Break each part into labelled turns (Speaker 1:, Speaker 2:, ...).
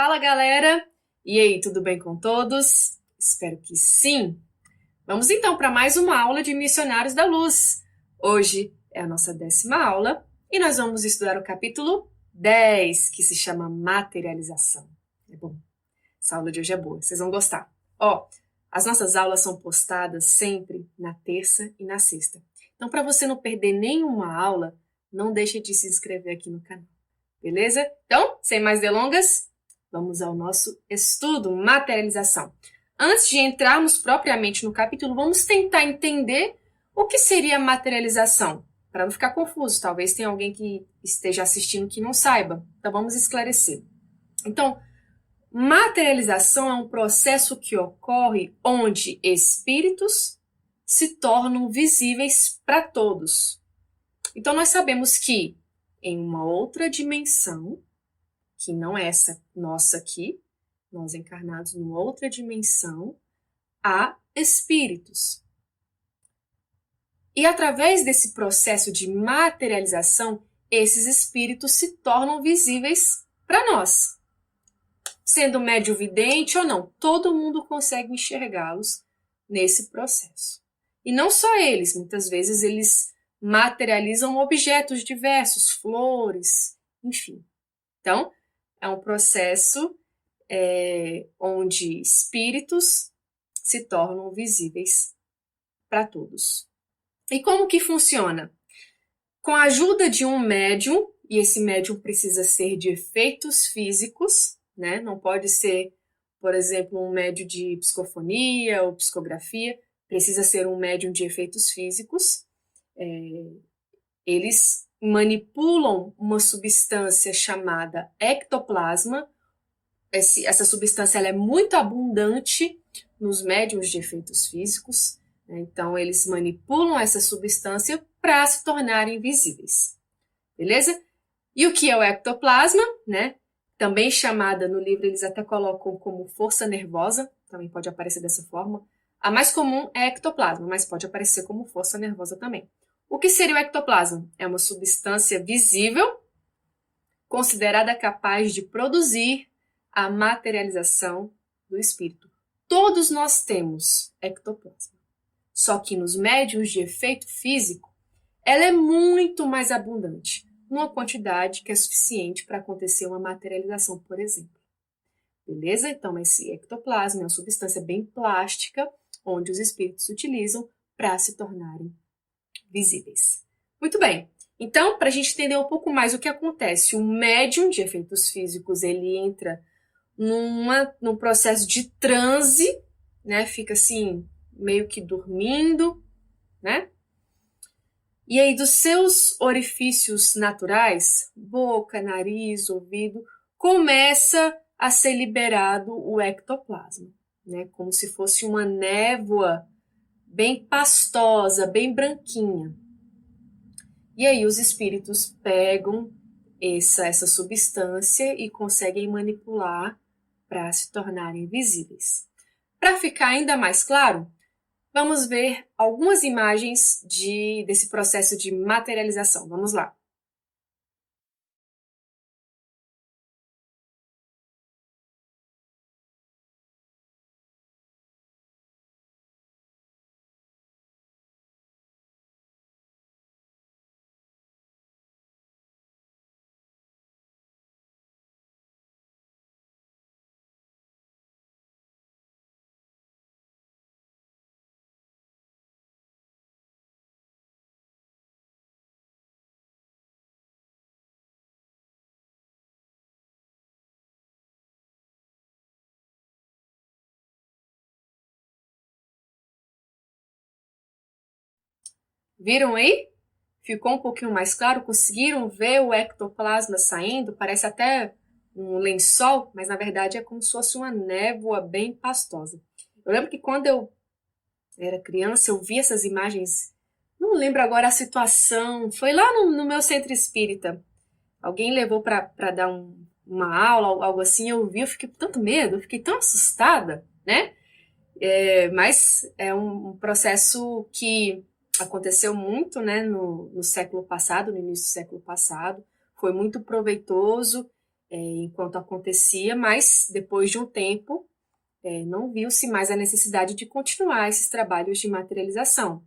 Speaker 1: Fala, galera! E aí, tudo bem com todos? Espero que sim! Vamos então para mais uma aula de Missionários da Luz. Hoje é a nossa 10ª aula e nós vamos estudar o capítulo 10, que se chama Materialização. É bom, essa aula de hoje é boa, vocês vão gostar. As nossas aulas são postadas sempre na terça e na sexta. Então, para você não perder nenhuma aula, não deixe de se inscrever aqui no canal. Beleza? Então, sem mais delongas, vamos ao nosso estudo, materialização. Antes de entrarmos propriamente no capítulo, vamos tentar entender o que seria materialização, para não ficar confuso. Talvez tenha alguém que esteja assistindo que não saiba. Então, vamos esclarecer. Então, materialização é um processo que ocorre onde espíritos se tornam visíveis para todos. Então, nós sabemos que em uma outra dimensão, que não é essa nossa aqui, nós encarnados numa outra dimensão, há espíritos. E através desse processo de materialização, esses espíritos se tornam visíveis para nós. Sendo médio vidente ou não, todo mundo consegue enxergá-los nesse processo. E não só eles, muitas vezes eles materializam objetos diversos, flores, enfim. Então, é um processo onde espíritos se tornam visíveis para todos. E como que funciona? Com a ajuda de um médium, e esse médium precisa ser de efeitos físicos, né? Não pode ser, por exemplo, um médium de psicofonia ou psicografia, precisa ser um médium de efeitos físicos. Eles manipulam uma substância chamada ectoplasma. Essa substância ela é muito abundante nos médiums de efeitos físicos, né? Então eles manipulam essa substância para se tornarem visíveis, beleza? E o que é o ectoplasma, né? Também chamada no livro, eles até colocam como força nervosa, também pode aparecer dessa forma. A mais comum é ectoplasma, mas pode aparecer como força nervosa também. O que seria o ectoplasma? É uma substância visível, considerada capaz de produzir a materialização do espírito. Todos nós temos ectoplasma, só que nos médiums de efeito físico, ela é muito mais abundante, numa quantidade que é suficiente para acontecer uma materialização, por exemplo. Beleza? Então, esse ectoplasma é uma substância bem plástica, onde os espíritos utilizam para se tornarem visíveis. Muito bem. Então, para a gente entender um pouco mais o que acontece, o médium de efeitos físicos, ele entra num processo de transe, né? Fica assim, meio que dormindo, né? E aí, dos seus orifícios naturais, boca, nariz, ouvido, começa a ser liberado o ectoplasma, né? Como se fosse uma névoa bem pastosa, bem branquinha. E aí os espíritos pegam essa substância e conseguem manipular para se tornarem visíveis. Para ficar ainda mais claro, vamos ver algumas imagens desse processo de materialização. Vamos lá. Viram aí? Ficou um pouquinho mais claro? Conseguiram ver o ectoplasma saindo? Parece até um lençol, mas na verdade é como se fosse uma névoa bem pastosa. Eu lembro que quando eu era criança, eu vi essas imagens, não lembro agora a situação, foi lá no meu centro espírita. Alguém levou para dar uma aula, algo assim, eu vi, eu fiquei com tanto medo, eu fiquei tão assustada, né? Mas é um processo que aconteceu muito, né, no século passado, no início do século passado, foi muito proveitoso enquanto acontecia, mas depois de um tempo não viu-se mais a necessidade de continuar esses trabalhos de materialização.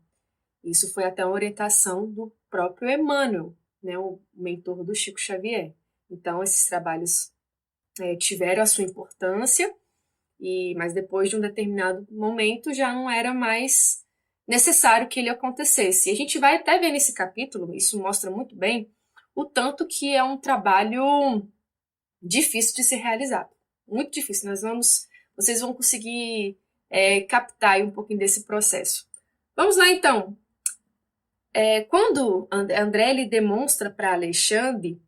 Speaker 1: Isso foi até uma orientação do próprio Emmanuel, né, o mentor do Chico Xavier. Então, esses trabalhos tiveram a sua importância, mas depois de um determinado momento já não era mais necessário que ele acontecesse. E a gente vai até ver nesse capítulo, isso mostra muito bem, o tanto que é um trabalho difícil de ser realizado. Muito difícil. Vocês vão conseguir captar aí um pouquinho desse processo. Vamos lá, então. Quando André ele demonstra para Alexandre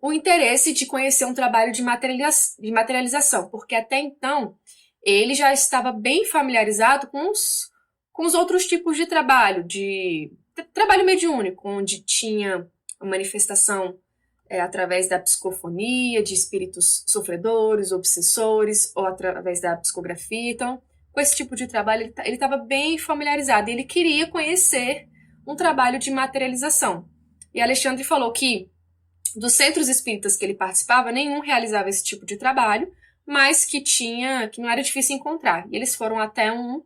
Speaker 1: o interesse de conhecer um trabalho de materialização, porque até então ele já estava bem familiarizado com os outros tipos de trabalho, de trabalho mediúnico, onde tinha a manifestação através da psicofonia, de espíritos sofredores, obsessores, ou através da psicografia. Então, com esse tipo de trabalho, ele estava bem familiarizado, e ele queria conhecer um trabalho de materialização. E Alexandre falou que dos centros espíritas que ele participava, nenhum realizava esse tipo de trabalho, mas que não era difícil encontrar. E eles foram até um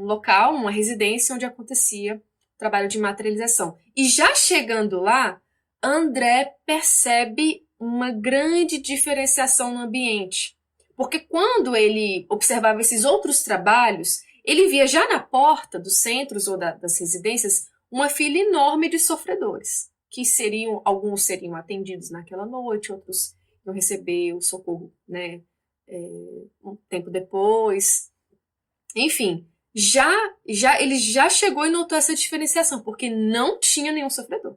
Speaker 1: local, uma residência, onde acontecia o trabalho de materialização. E já chegando lá, André percebe uma grande diferenciação no ambiente. Porque quando ele observava esses outros trabalhos, ele via já na porta dos centros ou das residências uma fila enorme de sofredores, que alguns seriam atendidos naquela noite, outros iam receber o socorro, né, um tempo depois. Enfim, ele já chegou e notou essa diferenciação, porque não tinha nenhum sofredor.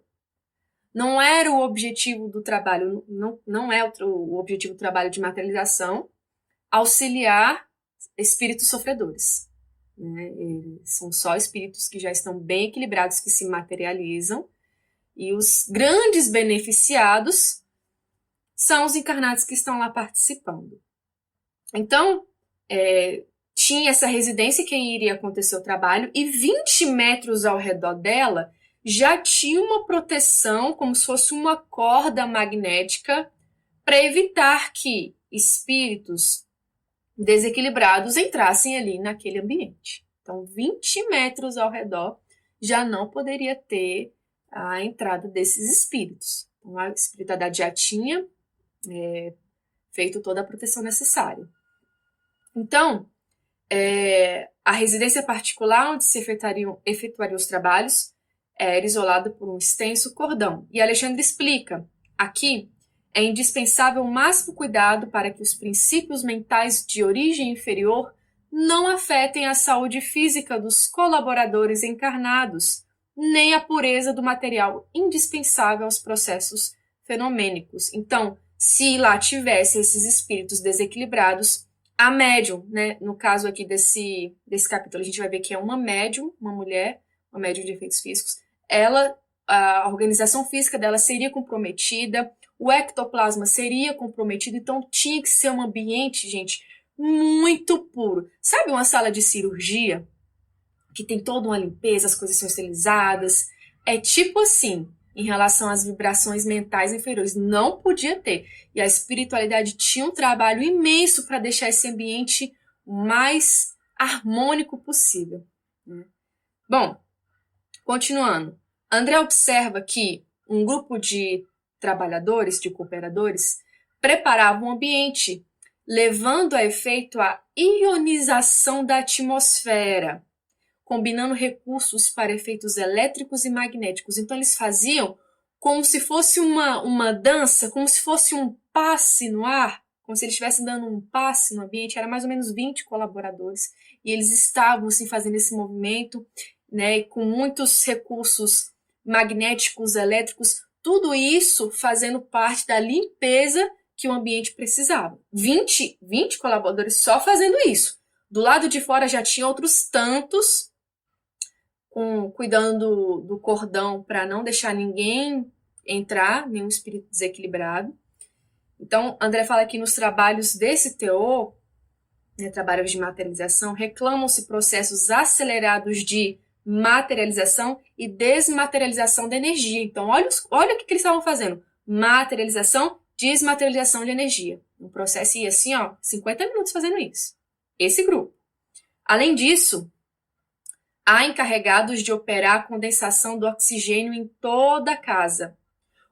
Speaker 1: Não era o objetivo do trabalho, não é o objetivo do trabalho de materialização auxiliar espíritos sofredores. Né? São só espíritos que já estão bem equilibrados, que se materializam, e os grandes beneficiados são os encarnados que estão lá participando. Então, tinha essa residência que iria acontecer o trabalho, e 20 metros ao redor dela já tinha uma proteção, como se fosse uma corda magnética, para evitar que espíritos desequilibrados entrassem ali naquele ambiente. Então, 20 metros ao redor já não poderia ter a entrada desses espíritos. Então, a espiritualidade já tinha feito toda a proteção necessária. Então, a residência particular onde se efetuariam os trabalhos era isolada por um extenso cordão. E Alexandre explica, aqui é indispensável o máximo cuidado para que os princípios mentais de origem inferior não afetem a saúde física dos colaboradores encarnados, nem a pureza do material indispensável aos processos fenomênicos. Então, se lá tivesse esses espíritos desequilibrados, a médium, né, no caso aqui desse capítulo, a gente vai ver que é uma médium, uma mulher, uma médium de efeitos físicos, a organização física dela seria comprometida, o ectoplasma seria comprometido, então tinha que ser um ambiente, gente, muito puro. Sabe uma sala de cirurgia que tem toda uma limpeza, as coisas são esterilizadas? É tipo assim, em relação às vibrações mentais inferiores. Não podia ter. E a espiritualidade tinha um trabalho imenso para deixar esse ambiente o mais harmônico possível. Bom, continuando. André observa que um grupo de trabalhadores, de cooperadores, preparava um ambiente, levando a efeito a ionização da atmosfera, combinando recursos para efeitos elétricos e magnéticos. Então, eles faziam como se fosse uma dança, como se fosse um passe no ar, como se eles estivessem dando um passe no ambiente. Era mais ou menos 20 colaboradores, e eles estavam assim, fazendo esse movimento, né, com muitos recursos magnéticos, elétricos, tudo isso fazendo parte da limpeza que o ambiente precisava. 20 colaboradores só fazendo isso. Do lado de fora já tinha outros tantos cuidando do cordão para não deixar ninguém entrar, nenhum espírito desequilibrado. Então, André fala que nos trabalhos desse teor, né, trabalhos de materialização, reclamam-se processos acelerados de materialização e desmaterialização da energia. Então, olha o que eles estavam fazendo. Materialização, desmaterialização de energia. Um processo ia assim, 50 minutos fazendo isso. Esse grupo. Além disso, há encarregados de operar a condensação do oxigênio em toda a casa.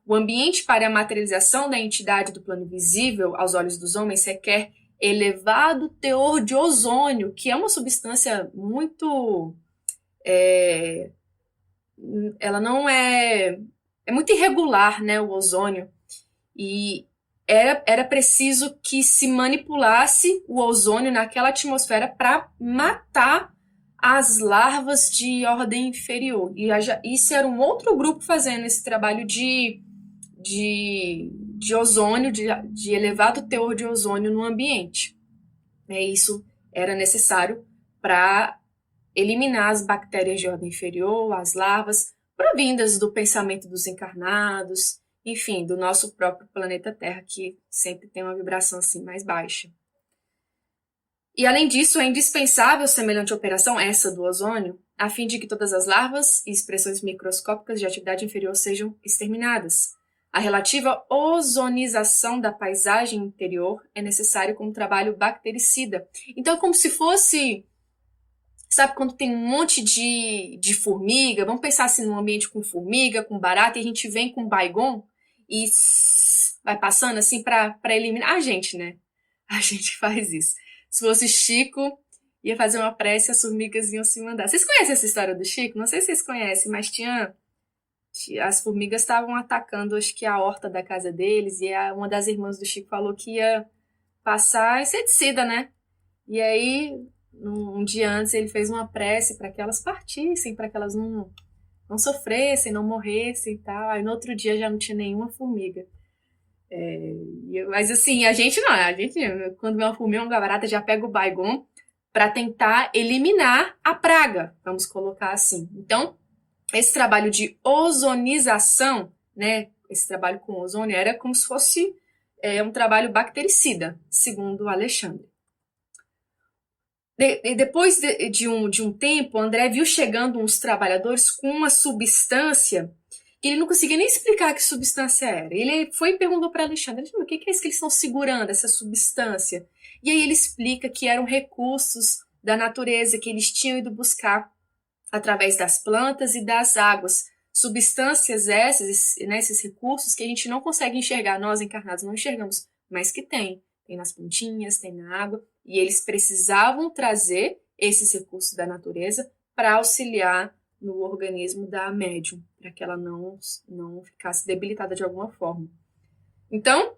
Speaker 1: O ambiente para a materialização da entidade do plano visível aos olhos dos homens requer elevado teor de ozônio, que é uma substância muito... ela não é... É muito irregular, né, o ozônio. E era preciso que se manipulasse o ozônio naquela atmosfera para matar as larvas de ordem inferior. E isso era um outro grupo fazendo esse trabalho de ozônio, de elevado teor de ozônio no ambiente. Isso era necessário para eliminar as bactérias de ordem inferior, as larvas, provindas do pensamento dos encarnados, enfim, do nosso próprio planeta Terra, que sempre tem uma vibração assim mais baixa. E além disso, é indispensável semelhante operação, essa do ozônio, a fim de que todas as larvas e expressões microscópicas de atividade inferior sejam exterminadas. A relativa ozonização da paisagem interior é necessário como trabalho bactericida. Então, é como se fosse... Sabe quando tem um monte de formiga? Vamos pensar assim num ambiente com formiga, com barata, e a gente vem com Baygon e vai passando assim para eliminar. A gente, né? A gente faz isso. Se fosse Chico, ia fazer uma prece e as formigas iam se mandar. Vocês conhecem essa história do Chico? Não sei se vocês conhecem, mas as formigas estavam atacando, acho que a horta da casa deles, e uma das irmãs do Chico falou que ia passar inseticida, né? E aí, um dia antes, ele fez uma prece para que elas partissem, para que elas não sofressem, não morressem e tal. Aí no outro dia já não tinha nenhuma formiga. Mas assim, a gente quando vê uma formiga, uma barata, já pega o Baygon para tentar eliminar a praga, vamos colocar assim. Então, esse trabalho de ozonização, né, esse trabalho com ozônio, era como se fosse um trabalho bactericida, segundo Alexandre. Depois de um tempo, André viu chegando uns trabalhadores com uma substância que ele não conseguia nem explicar que substância era. Ele foi e perguntou para Alexandre, o que é isso que eles estão segurando, essa substância? E aí ele explica que eram recursos da natureza que eles tinham ido buscar através das plantas e das águas. Substâncias essas, né, esses recursos que a gente não consegue enxergar, nós encarnados não enxergamos, mas que tem. Tem nas plantinhas, tem na água. E eles precisavam trazer esses recursos da natureza para auxiliar no organismo da médium, para que ela não ficasse debilitada de alguma forma. Então,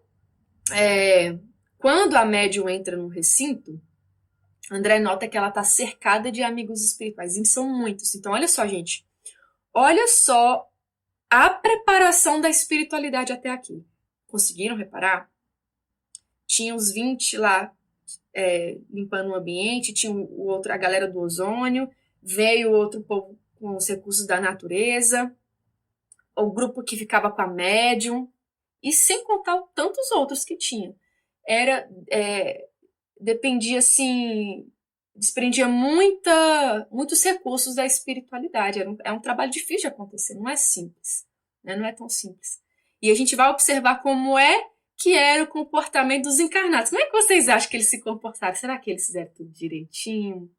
Speaker 1: quando a médium entra no recinto, André nota que ela está cercada de amigos espirituais, e são muitos. Então, olha só, gente. Olha só a preparação da espiritualidade até aqui. Conseguiram reparar? Tinha os 20 lá limpando o ambiente, tinha a galera do ozônio, veio outro povo com os recursos da natureza, o grupo que ficava com a médium, e sem contar tantos outros que tinha. Dependia, assim, desprendia muitos recursos da espiritualidade. É um trabalho difícil de acontecer, não é simples, né? Não é tão simples. E a gente vai observar como que era o comportamento dos encarnados. Como é que vocês acham que eles se comportaram? Será que eles fizeram tudo direitinho?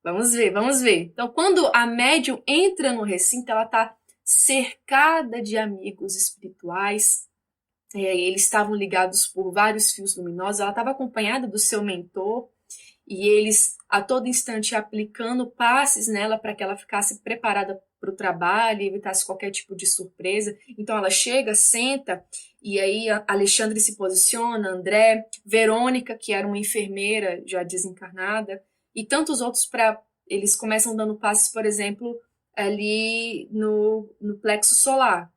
Speaker 1: Vamos ver, vamos ver. Então, quando a médium entra no recinto, ela está cercada de amigos espirituais. Eles estavam ligados por vários fios luminosos. Ela estava acompanhada do seu mentor e eles, a todo instante, aplicando passes nela para que ela ficasse preparada para o trabalho e evitasse qualquer tipo de surpresa. Então, ela chega, senta, e aí Alexandre se posiciona, André, Verônica, que era uma enfermeira já desencarnada, e tantos outros eles começam dando passes, por exemplo, ali no plexo solar.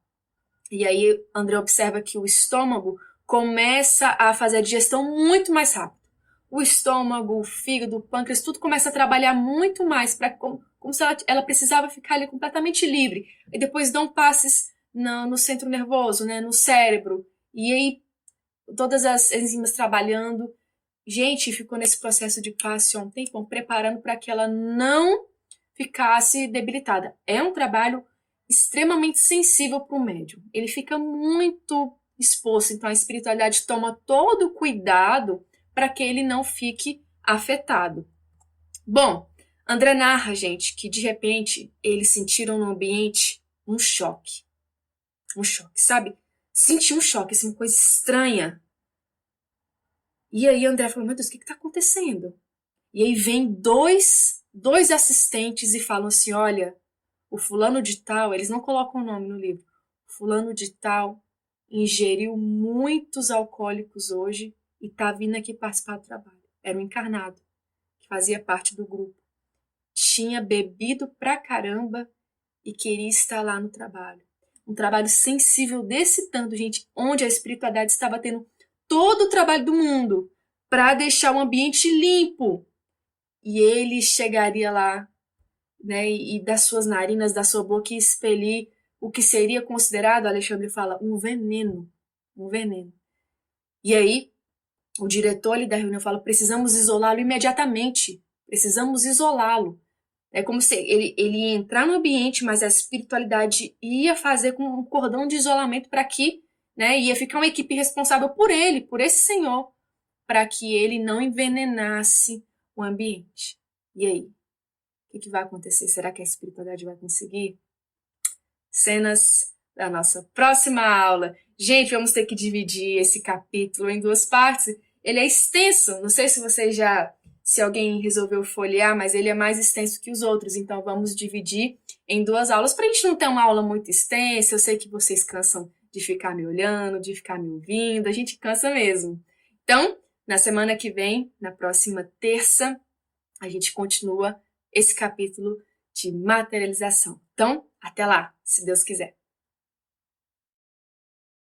Speaker 1: E aí André observa que o estômago começa a fazer a digestão muito mais rápido. O estômago, o fígado, o pâncreas, tudo começa a trabalhar muito mais, como se ela precisava ficar ali completamente livre. E depois dão passes no centro nervoso, né, no cérebro. E aí todas as enzimas trabalhando. Gente, ficou nesse processo de passe um tempão, preparando para que ela não ficasse debilitada. É um trabalho extremamente sensível para o médium. Ele fica muito exposto. Então a espiritualidade toma todo o cuidado para que ele não fique afetado. Bom, André narra, gente, que de repente eles sentiram no ambiente um choque. Um choque, sabe? Sentiu um choque, assim, uma coisa estranha. E aí André falou, meu Deus, o que está acontecendo? E aí vem dois assistentes e falam assim, olha, o fulano de tal, eles não colocam o nome no livro, o fulano de tal ingeriu muitos alcoólicos hoje e tá vindo aqui participar do trabalho. Era um encarnado, que fazia parte do grupo. Tinha bebido pra caramba e queria estar lá no trabalho. Um trabalho sensível desse tanto, gente, onde a espiritualidade estava tendo todo o trabalho do mundo para deixar o ambiente limpo. E ele chegaria lá, né, e das suas narinas, da sua boca, expelir o que seria considerado, Alexandre fala, um veneno. Um veneno. E aí, o diretor ali da reunião fala, precisamos isolá-lo imediatamente. Precisamos isolá-lo. É como se ele ia entrar no ambiente, mas a espiritualidade ia fazer com um cordão de isolamento para que, né, ia ficar uma equipe responsável por ele, por esse senhor, para que ele não envenenasse o ambiente. E aí? O que vai acontecer? Será que a espiritualidade vai conseguir? Cenas da nossa próxima aula. Gente, vamos ter que dividir esse capítulo em duas partes. Ele é extenso, não sei se vocês se alguém resolveu folhear, mas ele é mais extenso que os outros, então vamos dividir em duas aulas para a gente não ter uma aula muito extensa. Eu sei que vocês cansam de ficar me olhando, de ficar me ouvindo, a gente cansa mesmo. Então, na semana que vem, na próxima terça, a gente continua esse capítulo de materialização. Então, até lá, se Deus quiser.